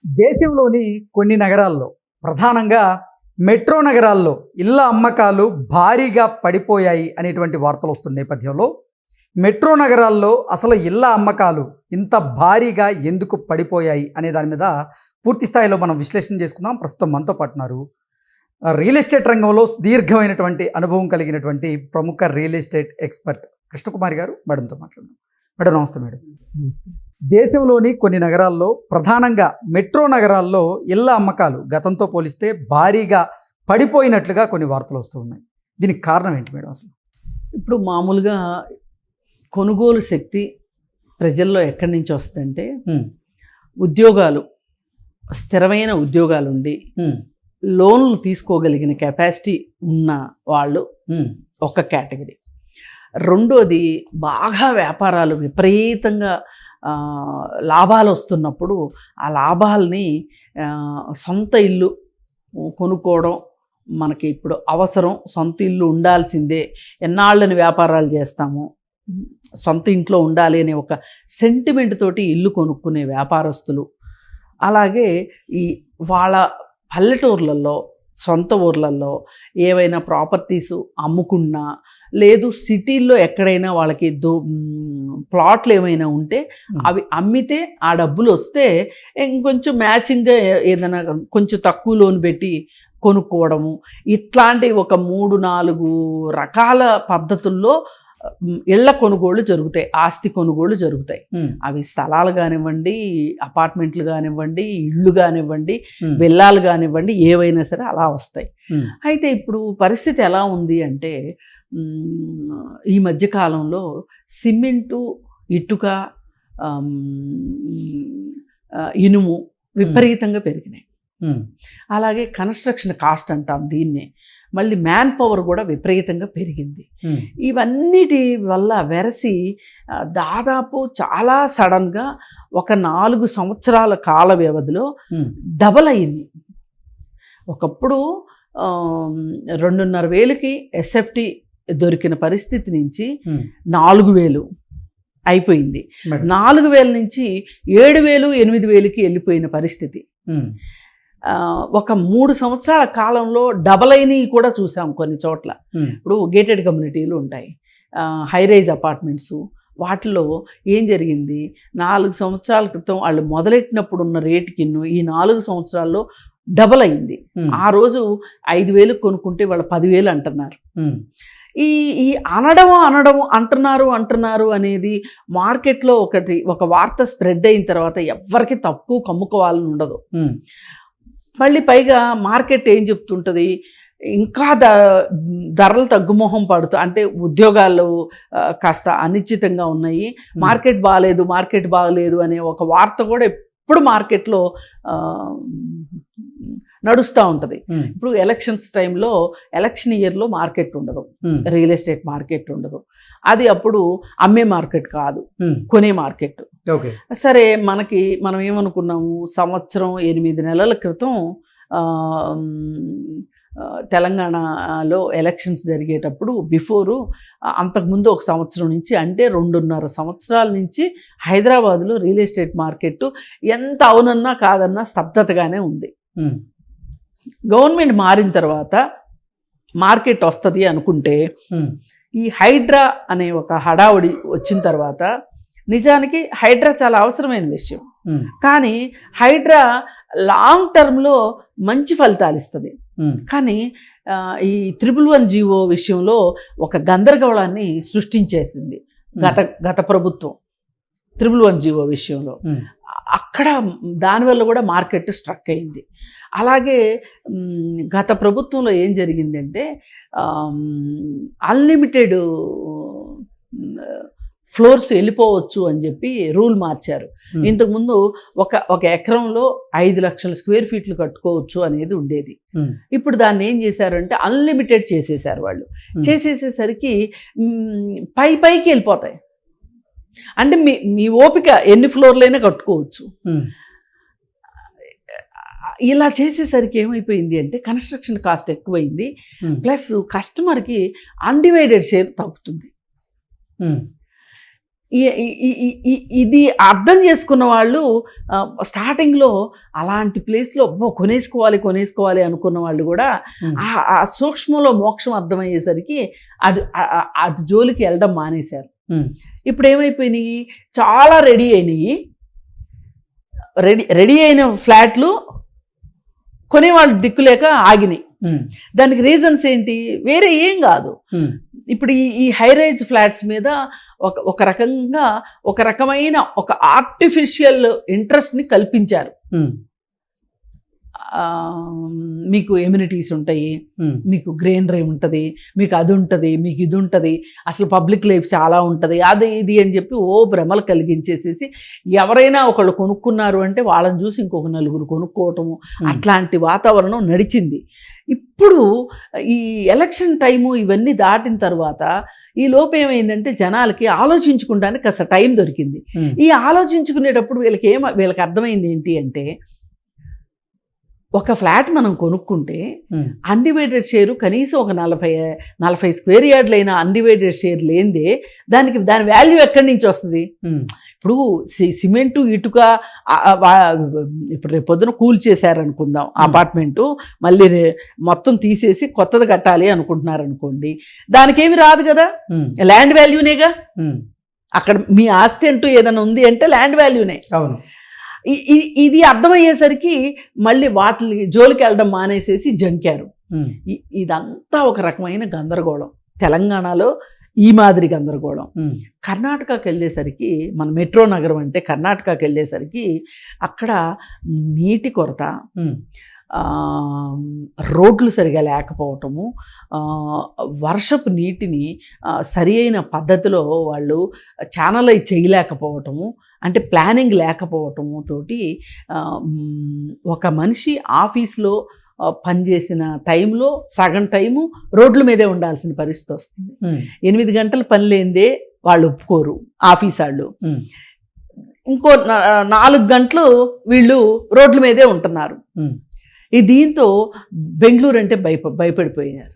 దేశంలోని కొన్ని నగరాల్లో ప్రధానంగా మెట్రో నగరాల్లో ఇళ్ల అమ్మకాలు భారీగా పడిపోయాయి అనేటువంటి వార్తలు వస్తున్న నేపథ్యంలో మెట్రో నగరాల్లో అసలు ఇళ్ల అమ్మకాలు ఇంత భారీగా ఎందుకు పడిపోయాయి అనే దాని మీద పూర్తి స్థాయిలో మనం విశ్లేషణ చేసుకుందాం. ప్రస్తుతం మనతో పాటున్నారు రియల్ ఎస్టేట్ రంగంలో దీర్ఘమైనటువంటి అనుభవం కలిగినటువంటి ప్రముఖ రియల్ ఎస్టేట్ ఎక్స్పర్ట్ కృష్ణకుమారి గారు. మేడంతో మాట్లాడదాం. మేడం నమస్తే. మేడం దేశంలోని కొన్ని నగరాల్లో ప్రధానంగా మెట్రో నగరాల్లో ఇళ్ల అమ్మకాలు గతంతో పోలిస్తే భారీగా పడిపోయినట్లుగా కొన్ని వార్తలు వస్తూ ఉన్నాయి. దీనికి కారణం ఏంటి మేడం? అసలు ఇప్పుడు మామూలుగా కొనుగోలు శక్తి ప్రజల్లో ఎక్కడి నుంచి వస్తుందంటే ఉద్యోగాలు, స్థిరమైన ఉద్యోగాలు ఉండి లోన్లు తీసుకోగలిగిన కెపాసిటీ ఉన్న వాళ్ళు ఒక కేటగిరీ. రెండోది బాగా వ్యాపారాలు విపరీతంగా లాభాలు వస్తున్నప్పుడు ఆ లాభాలని సొంత ఇల్లు కొనుక్కోవడం మనకి ఇప్పుడు అవసరం, సొంత ఇల్లు ఉండాల్సిందే, ఎన్నాళ్ళని వ్యాపారాలు చేస్తాము, సొంత ఇంట్లో ఉండాలి అనే ఒక సెంటిమెంట్ తోటి ఇల్లు కొనుక్కునే వ్యాపారస్తులు, అలాగే ఈ వాళ్ళ పల్లెటూర్లలో సొంత ఊర్లలో ఏవైనా ప్రాపర్టీసు అమ్ముకున్నా, లేదు సిటీల్లో ఎక్కడైనా వాళ్ళకి ప్లాట్లు ఏమైనా ఉంటే అవి అమ్మితే ఆ డబ్బులు వస్తే ఇంకొంచెం మ్యాచింగ్గా ఏదైనా కొంచెం తక్కువ లోన్ పెట్టి కొనుక్కోవడము, ఇట్లాంటి ఒక 3-4 రకాల పద్ధతుల్లో ఇళ్ల కొనుగోళ్ళు జరుగుతాయి, ఆస్తి కొనుగోళ్ళు జరుగుతాయి. అవి స్థలాలు కానివ్వండి, అపార్ట్మెంట్లు కానివ్వండి, ఇళ్ళు కానివ్వండి, విల్లాలు కానివ్వండి, ఏవైనా సరే అలా వస్తాయి. అయితే ఇప్పుడు పరిస్థితి ఎలా ఉంది అంటే ఈ మధ్యకాలంలో సిమెంటు, ఇటుక, ఇనుము విపరీతంగా పెరిగినాయి. అలాగే కన్స్ట్రక్షన్ కాస్ట్ అంటాం దీన్నే. మళ్ళీ మ్యాన్ పవర్ కూడా విపరీతంగా పెరిగింది. ఇవన్నిటి వల్ల వెరసి దాదాపు చాలా సడన్గా ఒక 4 సంవత్సరాల కాల వ్యవధిలో డబల్ అయింది. ఒకప్పుడు 2,500,000కి ఎస్ఎఫ్టీ దొరికిన పరిస్థితి నుంచి 4,000 అయిపోయింది. 4,000 నుంచి 7,000, 8,000కి వెళ్ళిపోయిన పరిస్థితి. ఒక 3 సంవత్సరాల కాలంలో డబల్ అయినవి కూడా చూసాం కొన్ని చోట్ల. ఇప్పుడు గేటెడ్ కమ్యూనిటీలు ఉంటాయి, హైరైజ్ అపార్ట్మెంట్స్, వాటిలో ఏం జరిగింది, 4 సంవత్సరాల క్రితం వాళ్ళు మొదలెట్టినప్పుడు ఉన్న రేటుకి ఈ 4 సంవత్సరాల్లో డబల్ అయింది. ఆ రోజు 5,000 కొనుక్కుంటే వాళ్ళు 10,000 అంటున్నారు. ఈ అనడం అంటున్నారు అనేది మార్కెట్లో ఒక వార్త స్ప్రెడ్ అయిన తర్వాత ఎవరికి తక్కువ కమ్ముకోవాలని ఉండదు. మళ్ళీ పైగా మార్కెట్ ఏం చెప్తుంటుంది, ఇంకా ధరలు తగ్గుమోహం పడుతూ, అంటే ఉద్యోగాలు కాస్త అనిశ్చితంగా ఉన్నాయి, మార్కెట్ బాగలేదు అనే ఒక వార్త కూడా ఎప్పుడు మార్కెట్లో నడుస్తూ ఉంటుంది. ఇప్పుడు ఎలక్షన్స్ టైంలో, ఎలక్షన్ ఇయర్లో మార్కెట్ ఉండదు, రియల్ ఎస్టేట్ మార్కెట్ ఉండదు. అది అప్పుడు అమ్మే మార్కెట్ కాదు, కొనే మార్కెట్. సరే, మనం ఏమనుకున్నాము, 8 నెలల క్రితం తెలంగాణలో ఎలక్షన్స్ జరిగేటప్పుడు అంతకుముందు 1 సంవత్సరం నుంచి, అంటే 2.5 సంవత్సరాల నుంచి హైదరాబాద్లో రియల్ ఎస్టేట్ మార్కెట్ ఎంత అవునన్నా కాదన్నా స్తబ్దతగానే ఉంది. గవర్నమెంట్ మారిన తర్వాత మార్కెట్ వస్తుంది అనుకుంటే, ఈ హైడ్రా అనే ఒక హడావుడి వచ్చిన తర్వాత, నిజానికి హైడ్రా చాలా అవసరమైన విషయం, కానీ హైడ్రా లాంగ్ టర్మ్లో మంచి ఫలితాలు ఇస్తుంది. కానీ ఈ 111 జీవో విషయంలో ఒక గందరగోళాన్ని సృష్టించేసింది గత ప్రభుత్వం. 111 జీవో విషయంలో అక్కడ దానివల్ల కూడా మార్కెట్ స్ట్రక్ అయింది. అలాగే గత ప్రభుత్వంలో ఏం జరిగిందంటే, అన్లిమిటెడ్ ఫ్లోర్స్ వెళ్ళిపోవచ్చు అని చెప్పి రూల్ మార్చారు. ఇంతకుముందు ఒక ఎకరంలో 5 లక్షల స్క్వేర్ ఫీట్లు కట్టుకోవచ్చు అనేది ఉండేది. ఇప్పుడు దాన్ని ఏం చేశారంటే అన్లిమిటెడ్ చేసేసారు వాళ్ళు. చేసేసేసరికి పైకి వెళ్ళిపోతాయి. అంటే మీ ఓపిక ఎన్ని ఫ్లోర్లైనా కట్టుకోవచ్చు. ఇలా చేసేసరికి ఏమైపోయింది అంటే కన్స్ట్రక్షన్ కాస్ట్ ఎక్కువైంది, ప్లస్ కస్టమర్కి అన్డివైడెడ్ షేర్ తగ్గుతుంది. ఇది అర్థం చేసుకున్న వాళ్ళు స్టార్టింగ్లో అలాంటి ప్లేస్లో కొనేసుకోవాలి అనుకున్న వాళ్ళు కూడా ఆ సూక్ష్మంలో మోక్షం అర్థమయ్యేసరికి అటు జోలికి వెళ్ళడం మానేశారు. ఇప్పుడు ఏమైపోయినాయి, చాలా రెడీ అయినాయి, రెడీ అయిన ఫ్లాట్లు కొనేవాళ్ళు దిక్కులేక ఆగినాయి. దానికి రీజన్స్ ఏంటి, వేరే ఏం కాదు. ఇప్పుడు ఈ హైరైజ్ ఫ్లాట్స్ మీద ఒక రకమైన ఒక ఆర్టిఫిషియల్ ఇంట్రెస్ట్ని కల్పించారు. మీకు ఎమ్యూనిటీస్ ఉంటాయి, మీకు గ్రీనరీ ఉంటుంది, మీకు అది ఉంటుంది, మీకు ఇది ఉంటుంది, అసలు పబ్లిక్ లైఫ్ చాలా ఉంటుంది, అది ఇది అని చెప్పి భ్రమలు కలిగించేసేసి ఎవరైనా ఒకళ్ళు కొనుక్కున్నారు అంటే వాళ్ళని చూసి ఇంకొక నలుగురు కొనుక్కోవటము, అట్లాంటి వాతావరణం నడిచింది. ఇప్పుడు ఈ ఎలక్షన్ టైము ఇవన్నీ దాటిన తర్వాత ఈ లోపు ఏమైందంటే జనాలకి ఆలోచించుకోవడానికి కాస్త టైం దొరికింది. ఈ ఆలోచించుకునేటప్పుడు వీళ్ళకి అర్థమైంది ఏంటి అంటే, ఒక ఫ్లాట్ మనం కొనుక్కుంటే అన్డివైడెడ్ షేరు కనీసం ఒక 40 స్క్వేర్ యార్డ్లైన అన్డివైడెడ్ షేర్ లేనిదే దాని వాల్యూ ఎక్కడి నుంచి వస్తుంది? ఇప్పుడు సిమెంటు ఇటుక ఇప్పుడు రేపు పొద్దున కూల్ చేశారనుకుందాం అపార్ట్మెంటు, మళ్ళీ మొత్తం తీసేసి కొత్తది కట్టాలి అనుకుంటున్నారు అనుకోండి, దానికేమి రాదు కదా, ల్యాండ్ వాల్యూనేగా. అక్కడ మీ ఆస్తి అంటూ ఏదైనా ఉంది అంటే ల్యాండ్ వాల్యూనే. అవును. ఇది అర్థమయ్యేసరికి మళ్ళీ వాటి జోలికి వెళ్ళడం మానేసేసి జంకారు. ఇదంతా ఒక రకమైన గందరగోళం. తెలంగాణలో ఈ మాదిరి గందరగోళం. కర్ణాటకకి వెళ్ళేసరికి, మన మెట్రో నగరం అంటే కర్ణాటకకి వెళ్ళేసరికి అక్కడ నీటి కొరత, రోడ్లు సరిగా లేకపోవటము, వర్షపు నీటిని సరి అయిన పద్ధతిలో వాళ్ళు ఛానలైజ్ చేయలేకపోవటము, అంటే ప్లానింగ్ లేకపోవటము తోటి ఒక మనిషి ఆఫీస్లో పనిచేసిన టైంలో సగం టైము రోడ్ల మీదే ఉండాల్సిన పరిస్థితి వస్తుంది. 8 గంటలు పని లేనిదే వాళ్ళు ఒప్పుకోరు ఆఫీస్ వాళ్ళు. ఇంకో 4 గంటలు వీళ్ళు రోడ్ల మీదే ఉంటున్నారు. దీంతో బెంగళూరు అంటే భయపడిపోయారు.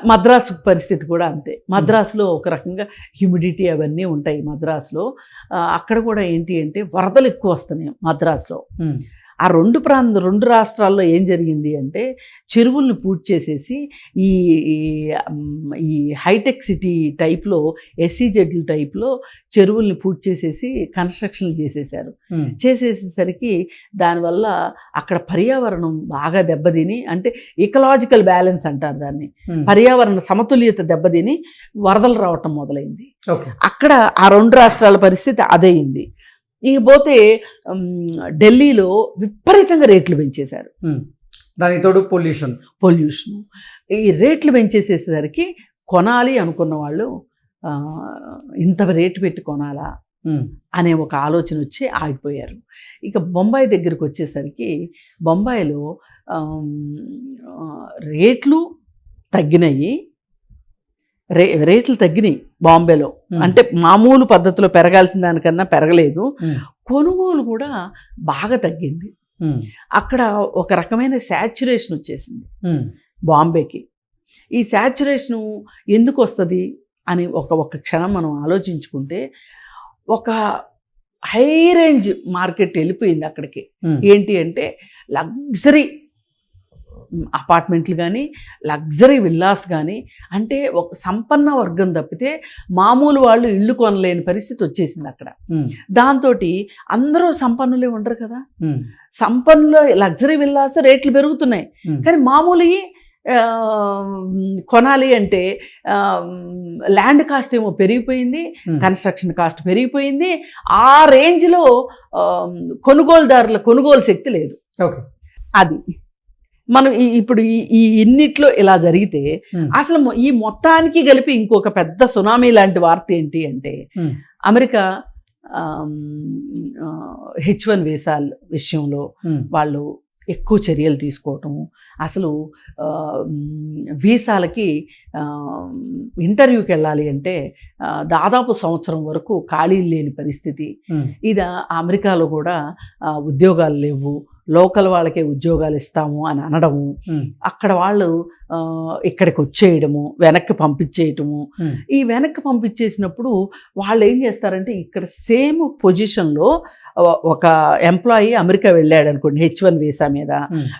మద్రాసు పరిస్థితి కూడా అంతే. మద్రాసులో ఒక రకంగా హ్యూమిడిటీ అవన్నీ ఉంటాయి మద్రాసులో. అక్కడ కూడా ఏంటి అంటే వరదలు ఎక్కువ వస్తున్నాయి మద్రాసులో. ఆ రెండు రాష్ట్రాల్లో ఏం జరిగింది అంటే చెరువుల్ని పూర్తి చేసేసి ఈ హైటెక్ సిటీ టైప్లో, ఎస్సీజెడ్ల టైప్లో చెరువుల్ని పూర్తి చేసేసి కన్స్ట్రక్షన్లు చేసేసారు. చేసేసేసరికి దానివల్ల అక్కడ పర్యావరణం బాగా దెబ్బతిని, అంటే ఇకలాజికల్ బ్యాలెన్స్ అంటారు దాన్ని, పర్యావరణ సమతుల్యత దెబ్బతిని వరదలు రావటం మొదలైంది. అక్కడ ఆ 2 రాష్ట్రాల పరిస్థితి అదయింది. ఇకపోతే ఢిల్లీలో విపరీతంగా రేట్లు పెంచేశారు. దానికి తోడు పొల్యూషన్. ఈ రేట్లు పెంచేసేసరికి కొనాలి అనుకున్న వాళ్ళు ఇంత రేటు పెట్టి కొనాలా అనే ఒక ఆలోచన వచ్చి ఆగిపోయారు. ఇక బొంబాయి దగ్గరికి వచ్చేసరికి బొంబాయిలో రేట్లు తగ్గినాయి. రేట్లు తగ్గినాయి బాంబేలో. అంటే మామూలు పద్ధతిలో పెరగాల్సిన దానికన్నా పెరగలేదు. కొనుగోలు కూడా బాగా తగ్గింది. అక్కడ ఒక రకమైన శాచ్యురేషన్ వచ్చేసింది బాంబేకి. ఈ శాచ్యురేషను ఎందుకు వస్తుంది అని ఒక క్షణం మనం ఆలోచించుకుంటే, ఒక హై రేంజ్ మార్కెట్ వెళ్ళిపోయింది అక్కడికి. ఏంటి అంటే లగ్జరీ అపార్ట్మెంట్లు కానీ, లగ్జరీ విల్లాస్ కానీ, అంటే ఒక సంపన్న వర్గం తప్పితే మామూలు వాళ్ళు ఇల్లు కొనలేని పరిస్థితి వచ్చేసింది అక్కడ. దాంతో అందరూ సంపన్నులే ఉండరు కదా, సంపన్నులు లగ్జరీ విల్లాస్ రేట్లు పెరుగుతున్నాయి, కానీ మామూలు కొనాలి అంటే ల్యాండ్ కాస్ట్ ఏమో పెరిగిపోయింది, కన్స్ట్రక్షన్ కాస్ట్ పెరిగిపోయింది. ఆ రేంజ్లో కొనుగోలుదారుల కొనుగోలు శక్తి లేదు. అది మనం ఇప్పుడు ఈ ఇన్నిట్లో ఇలా జరిగితే అసలు ఈ మొత్తానికి కలిపి ఇంకొక పెద్ద సునామీ లాంటి వార్త ఏంటి అంటే, అమెరికా H1 వీసాల విషయంలో వాళ్ళు ఎక్కువ చర్యలు తీసుకోవటము, అసలు వీసాలకి ఇంటర్వ్యూకి వెళ్ళాలి అంటే దాదాపు సంవత్సరం వరకు ఖాళీలు లేని పరిస్థితి. ఇది అమెరికాలో కూడా ఉద్యోగాలు లేవు, లోకల్ వాళ్ళకే ఉద్యోగాలు ఇస్తాము అని అనడము, అక్కడ వాళ్ళు ఇక్కడికి వచ్చేయడము, వెనక్కి పంపించేయటము. ఈ వెనక్కి పంపించేసినప్పుడు వాళ్ళు ఏం చేస్తారంటే ఇక్కడ సేమ్ పొజిషన్లో ఒక ఎంప్లాయీ అమెరికా వెళ్ళాడు అనుకోండి H1 వీసా మీద,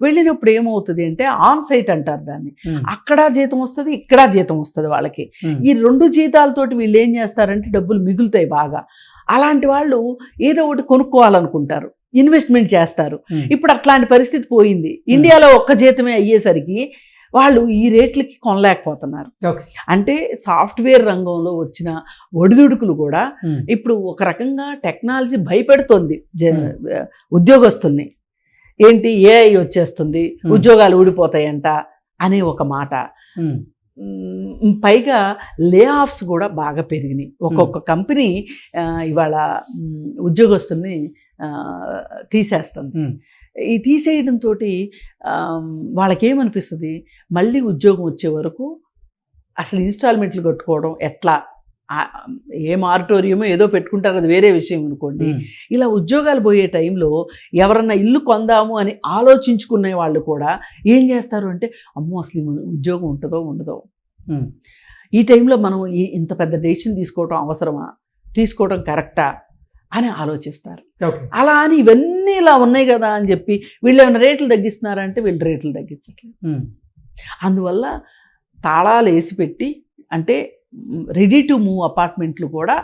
వెళ్ళినప్పుడు ఏమవుతుంది అంటే ఆన్ సైట్ అంటారు దాన్ని. అక్కడ జీతం వస్తుంది, ఇక్కడ జీతం వస్తుంది వాళ్ళకి. ఈ 2 జీతాలతోటి వీళ్ళు ఏం చేస్తారంటే డబ్బులు మిగులుతాయి బాగా. అలాంటి వాళ్ళు ఏదో ఒకటి కొనుక్కోవాలనుకుంటారు, ఇన్వెస్ట్మెంట్ చేస్తారు. ఇప్పుడు అట్లాంటి పరిస్థితి పోయింది. ఇండియాలో ఒక్క జీతమే అయ్యేసరికి వాళ్ళు ఈ రేట్లకి కొనలేకపోతున్నారు. అంటే సాఫ్ట్వేర్ రంగంలో వచ్చిన ఒడిదుడుకులు కూడా ఇప్పుడు ఒక రకంగా టెక్నాలజీ భయపెడుతోంది ఉద్యోగస్తుల్ని. ఏంటి, AI వచ్చేస్తుంది, ఉద్యోగాలు ఊడిపోతాయంట అనే ఒక మాట. పైగా లే ఆఫ్స్ కూడా బాగా పెరిగినాయి. ఒక్కొక్క కంపెనీ ఇవాళ ఉద్యోగస్తుల్ని తీసేస్తుంది. ఈ తీసేయడంతో వాళ్ళకేమనిపిస్తుంది, మళ్ళీ ఉద్యోగం వచ్చే వరకు అసలు ఇన్స్టాల్మెంట్లు కట్టుకోవడం ఎట్లా, ఏ మారిటోరియంలో ఏదో పెట్టుకుంటారు, అది వేరే విషయం అనుకోండి. ఇలా ఉద్యోగాలు పోయే టైంలో ఎవరన్నా ఇల్లు కొందాము అని ఆలోచించుకునే వాళ్ళు కూడా ఏం చేస్తారు అంటే, అమ్మో అసలు ఉద్యోగం ఉంటుందో ఉండదో, ఈ టైంలో మనం ఇంత పెద్ద డెసిషన్ తీసుకోవడం అవసరమా, తీసుకోవడం కరెక్టా అని ఆలోచిస్తారు. అలా అని ఇవన్నీ ఇలా ఉన్నాయి కదా అని చెప్పి వీళ్ళు ఏమైనా రేట్లు తగ్గిస్తున్నారంటే వీళ్ళు రేట్లు తగ్గించట్లేదు. అందువల్ల తాళాలు వేసి పెట్టి, అంటే రెడీ టు మూవ్ అపార్ట్మెంట్లు కూడా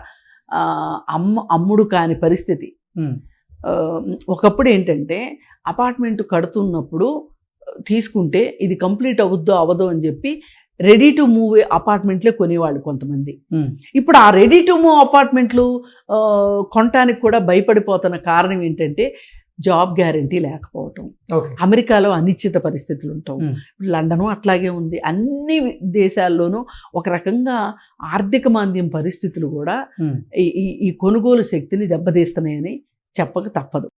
అమ్ముడు కాని పరిస్థితి. ఒకప్పుడు ఏంటంటే అపార్ట్మెంట్ కడుతున్నప్పుడు తీసుకుంటే ఇది కంప్లీట్ అవుద్దో అవ్వదో అని చెప్పి రెడీ టు మూవ్ అపార్ట్మెంట్లే కొనేవాళ్ళు కొంతమంది. ఇప్పుడు ఆ రెడీ టు మూవ్ అపార్ట్మెంట్లు కొనటానికి కూడా భయపడిపోతున్న కారణం ఏంటంటే జాబ్ గ్యారంటీ లేకపోవటం. అమెరికాలో అనిశ్చిత పరిస్థితులు ఉంటాం, లండను అట్లాగే ఉంది. అన్ని దేశాల్లోనూ ఒక రకంగా ఆర్థిక మాంద్యం పరిస్థితులు కూడా ఈ కొనుగోలు శక్తిని దెబ్బతీస్తున్నాయని చెప్పక తప్పదు.